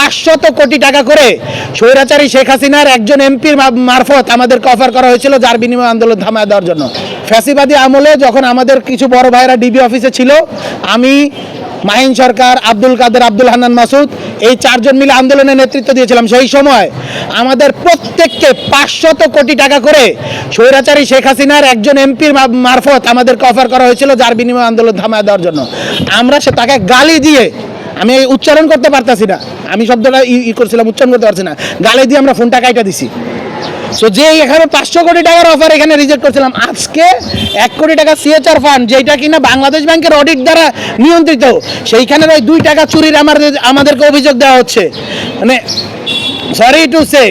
500 কোটি টাকা করে স্বৈরাচারী শেখ হাসিনার একজন এমপির মারফত আমাদেরকে অফার করা হয়েছিল, যার বিনিময়ে আন্দোলন থামায় দেওয়ার জন্য। ফ্যাসিবাদী আমলে যখন আমাদের কিছু বড় ভাইরা ডিবি অফিসে ছিল, আমি, মাহিন সরকার, আব্দুল কাদের, আব্দুল হান্নান মাসুদ, এই 4 জন মিলে আন্দোলনের নেতৃত্ব দিয়েছিলাম। সেই সময় আমাদের প্রত্যেককে 500 কোটি টাকা করে স্বৈরাচারী শেখ হাসিনার একজন এমপির মারফত আমাদেরকে অফার করা হয়েছিল, যার বিনিময়ে আন্দোলন থামায় দেওয়ার জন্য। আমরা সে তাকে গালি দিয়ে, আমি উচ্চারণ করতে পারতাছি না, আমি শব্দটা করছিলাম, উচ্চারণ করতে পারছি না, গালি দিয়ে আমরা ফোনটা কাইটা দিছি। সো যে এখানে 500 কোটি টাকার অফার এখানে রিজেক্ট করছিলাম, আজকে 1 কোটি টাকা সিএচআর ফান্ড, যেটা কিনা বাংলাদেশ ব্যাংকের অডিট দ্বারা নিয়ন্ত্রিত, সেইখানের ওই 2 টাকা চুরির আমাদেরকে অভিযোগ দেওয়া হচ্ছে। মানে সরি টু সে,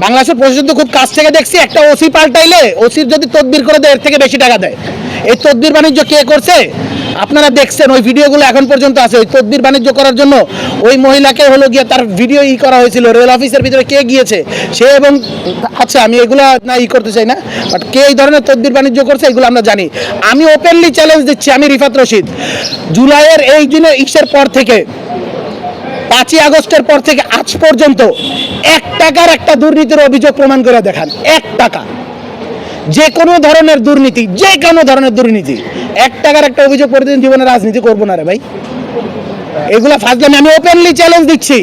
বাংলাদেশের প্রশাসন তো খুব কাছ থেকে দেখছি, একটা ওসি পাল্টাইলে ওসির যদি তদবির করে দেয় এর থেকে বেশি টাকা দেয়। এই তদবির বাণিজ্য কে করছে আপনারা দেখছেন, ওই ভিডিওগুলো এখন পর্যন্ত আছে। ওই তদবির বাণিজ্য করার জন্য ওই মহিলাকে হলো গিয়ে তার ভিডিও করা হয়েছিল, রেল অফিসের ভিতরে কে গিয়েছে সে, এবং আচ্ছা আমি এগুলো না করতে চাই না, বাট কে এই ধরনের তদবির বাণিজ্য করছে এগুলো আমরা জানি। আমি ওপেনলি চ্যালেঞ্জ দিচ্ছি, আমি রিফাত রশিদ, জুলাইয়ের এই দিনে ইসের পর থেকে 5ই আগস্টের পর থেকে আজ পর্যন্ত 1 টাকার একটা দুর্নীতির অভিযোগ প্রমাণ করে দেখান। 1 টাকা, যে কোনো ধরনের দুর্নীতি, যে কোনো ধরনের দুর্নীতি, 1 টাকার একটা অভিযোগ করে দিন, জীবনে রাজনীতি করবো না রে ভাই, এগুলা ফাজলামি। আমি ওপেনলি চ্যালেঞ্জ দিচ্ছি,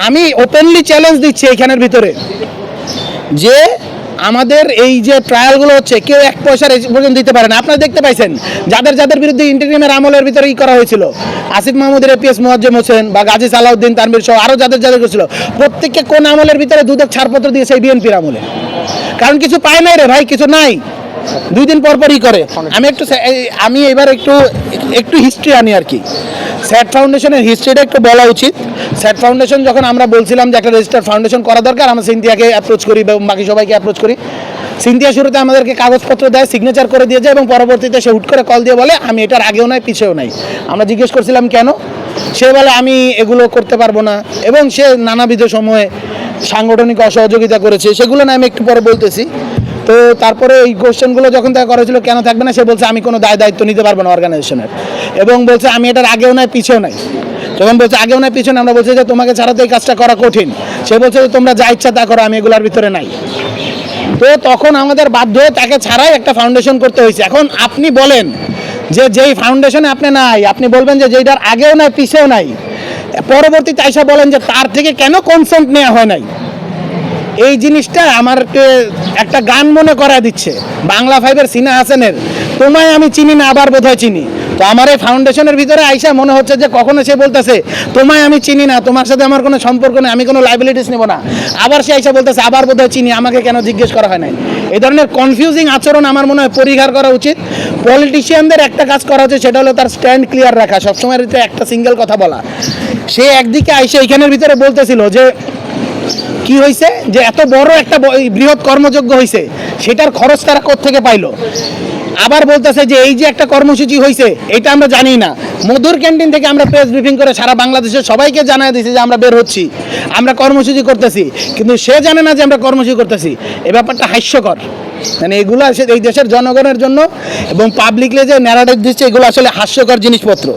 আমি ওপেনলি চ্যালেঞ্জ দিচ্ছি এখানের ভিতরে, যে আমাদের এই যে ট্রায়ালগুলো হচ্ছে কেউ 1 পয়সার পর্যন্ত দিতে পারে না। আপনারা দেখতে পাইছেন যাদের বিরুদ্ধে ইন্টারিমের আমলের ভিতরে করা হয়েছিল, আসিফ মাহমুদের এপিএস মোয়াজ্জেম হোসেন বা গাজী সালাউদ্দিন তানভীর সহ আরও যাদের করেছিল, প্রত্যেককে কোন আমলের ভিতরে দুদক ছাড়পত্র দিয়েছে বিএনপির আমলে, কারণ কিছু পায় নাই রে ভাই, কিছু নাই, 2 দিন পরই করে। আমি এবার একটু হিস্ট্রি আনি আর কি। স্যাট ফাউন্ডেশনের হিস্ট্রিটা একটু বলা উচিত। স্যাট ফাউন্ডেশন যখন আমরা বলছিলাম যে একটা রেজিস্টার্ড ফাউন্ডেশন করা দরকার, আমরা সিনথিয়াকে অ্যাপ্রোচ করি এবং বাকি সবাইকে অ্যাপ্রোচ করি। সিনথিয়া শুরুতে আমাদেরকে কাগজপত্র দেয়, সিগনেচার করে দিয়ে যায়, এবং পরবর্তীতে সে হুট করে কল দিয়ে বলে আমি এটার আগেও নাই পিছেও নাই। আমরা জিজ্ঞেস করছিলাম কেন, সে বলে আমি এগুলো করতে পারবো না, এবং সে নানাবিধ সময়ে সাংগঠনিক অসহযোগিতা করেছে, সেগুলো না আমি একটু পরে বলতেছি। তো তারপরে এই কোশ্চেনগুলো যখন তাকে করা হয়েছিল কেন থাকবে না, সে বলছে আমি কোনো দায়িত্ব নিতে পারবো না অর্গানাইজেশনের, এবং বলছে আমি এটার আগেও নাই পিছেও নাই। যখন বলছে আগেও নাই পিছনে, আমরা বলছি যে তোমাকে ছাড়া তো এই কাজটা করা কঠিন। সে বলছে যে তোমরা যা ইচ্ছা তা করো, আমি এগুলোর ভিতরে নাই। তো তখন আমাদের বাধ্য হয়ে তাকে ছাড়াই একটা ফাউন্ডেশন করতে হয়েছে। এখন আপনি বলেন যে যেই ফাউন্ডেশনে আপনি নাই, আপনি বলবেন যে যেটার আগেও নাই পিছেও নাই, পরবর্তীতে আইসা বলেন যে তার থেকে কেন কনসেন্ট নেওয়া হয় নাই। এই জিনিসটা আমারকে একটা গান মনে করা দিচ্ছে, বাংলা 5-এর সিনা হাসানের তোমায় আমি চিনি না আবার বোধহয় চিনি। তো আমার এই ফাউন্ডেশনের ভিতরে আইসা মনে হচ্ছে যে কখনো সে বলতেছে তোমায় আমি চিনি না, তোমার সাথে আমার কোনো সম্পর্ক নেই, আমি কোনো লাইবিলিটিস নেব না, আবার সে আইসা বলতেছে আবার বোধহয় চিনি, আমাকে কেন জিজ্ঞেস করা হয় নাই। এই ধরনের কনফিউজিং আচরণ আমার মনে হয় পরিহার করা উচিত। পলিটিশিয়ানদের একটা কাজ করা উচিত, সেটা হলো তার স্ট্যান্ড ক্লিয়ার রাখা, সবসময় একটা সিঙ্গেল কথা বলা। সে একদিকে আইসা এইখানের ভিতরে বলতেছিল যে কি হয়েছে, যে এত বড় একটা বৃহৎ কর্মযজ্ঞ হয়েছে, সেটার খরচ তারা কোত্থেকে পাইলো। আবার বলতেছে যে এই যে একটা কর্মসূচি হয়েছে এটা আমরা জানি না, মধুর ক্যান্টিন থেকে আমরা প্রেস ব্রিফিং করে সারা বাংলাদেশের সবাইকে জানাই দিয়েছি যে আমরা বের হচ্ছি, আমরা কর্মসূচি করতেছি, কিন্তু সে জানে না যে আমরা কর্মসূচি করতেছি। এই ব্যাপারটা হাস্যকর। মানে এগুলো এই দেশের জনগণের জন্য এবং পাবলিকলি যে ন্যারেটিভ দিচ্ছে, এগুলো আসলে হাস্যকর জিনিসপত্র।